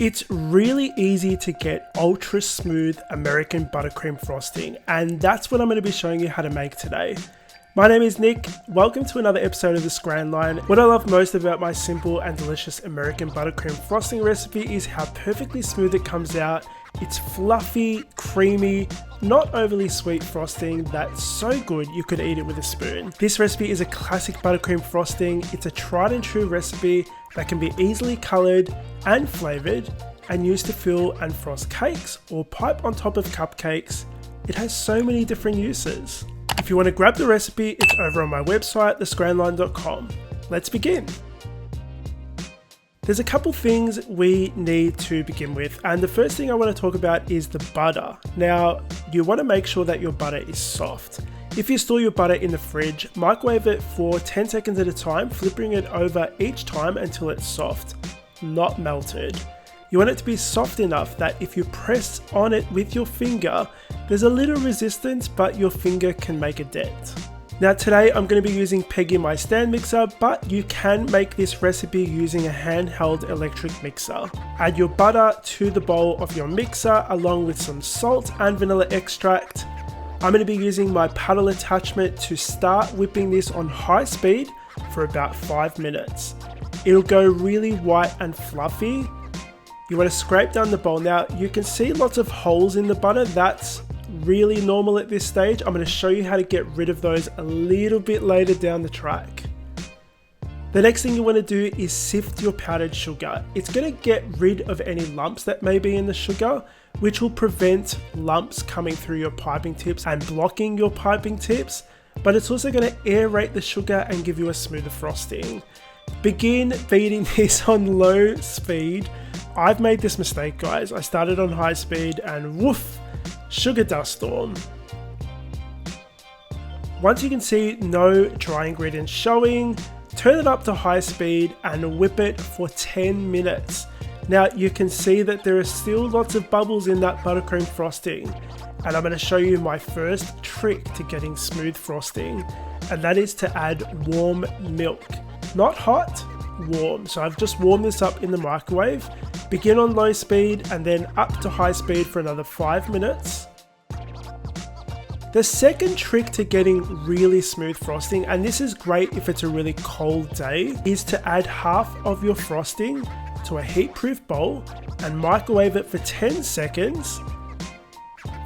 It's really easy to get ultra smooth American buttercream frosting, and that's what I'm going to be showing you how to make today. My name is Nick, welcome to another episode of the Scran line. What I love most about my simple and delicious American buttercream frosting recipe is how perfectly smooth it comes out. It's fluffy, creamy, not overly sweet frosting that's so good you could eat it with a spoon. This recipe is a classic buttercream frosting. It's a tried and true recipe that can be easily coloured and flavoured and used to fill and frost cakes or pipe on top of cupcakes. It has so many different uses. If you want to grab the recipe, it's over on my website, thescranline.com. Let's begin. There's a couple things we need to begin with, and the first thing I want to talk about is the butter. Now, you want to make sure that your butter is soft. If you store your butter in the fridge, microwave it for 10 seconds at a time, flipping it over each time until it's soft, not melted. You want it to be soft enough that if you press on it with your finger, there's a little resistance, but your finger can make a dent. Now today I'm going to be using Peggy my stand mixer, but you can make this recipe using a handheld electric mixer. Add your butter to the bowl of your mixer along with some salt and vanilla extract. I'm going to be using my paddle attachment to start whipping this on high speed for about 5 minutes. It'll go really white and fluffy. You want to scrape down the bowl. Now you can see lots of holes in the butter. That's really normal at this stage. I'm going to show you how to get rid of those a little bit later down the track. The next thing you want to do is sift your powdered sugar. It's going to get rid of any lumps that may be in the sugar, which will prevent lumps coming through your piping tips and blocking your piping tips, but it's also going to aerate the sugar and give you a smoother frosting. Begin beating this on low speed. I've made this mistake, guys. I started on high speed and woof, sugar dust storm. Once you can see no dry ingredients showing, turn it up to high speed and whip it for 10 minutes. Now you can see that there are still lots of bubbles in that buttercream frosting, and I'm going to show you my first trick to getting smooth frosting, and that is to add warm milk. Not hot, warm. So I've just warmed this up in the microwave. Begin on low speed and then up to high speed for another 5 minutes. The second trick to getting really smooth frosting, and this is great if it's a really cold day, is to add half of your frosting to a heat-proof bowl and microwave it for 10 seconds.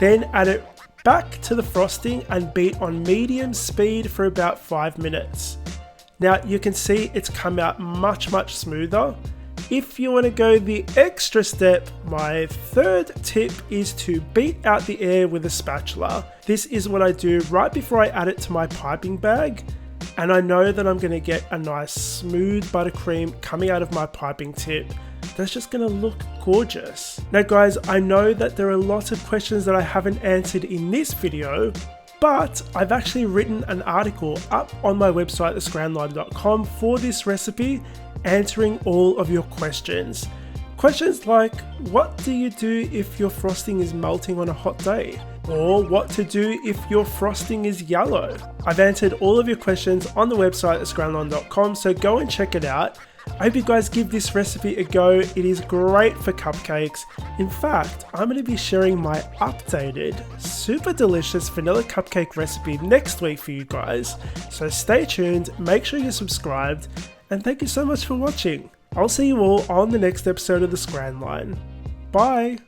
Then add it back to the frosting and beat on medium speed for about 5 minutes. Now you can see it's come out much smoother. If you want to go the extra step, my third tip is to beat out the air with a spatula. This is what I do right before I add it to my piping bag, and I know that I'm going to get a nice smooth buttercream coming out of my piping tip. That's just going to look gorgeous. Now guys, I know that there are lots of questions that I haven't answered in this video, but I've actually written an article up on my website, thescranline.com, for this recipe, answering all of your questions. Questions like, what do you do if your frosting is melting on a hot day? Or what to do if your frosting is yellow? I've answered all of your questions on the website, thescranline.com, so go and check it out. I hope you guys give this recipe a go. It is great for cupcakes. In fact, I'm going to be sharing my updated, super delicious vanilla cupcake recipe next week for you guys. So stay tuned, make sure you're subscribed, and thank you so much for watching. I'll see you all on the next episode of the Scran Line. Bye!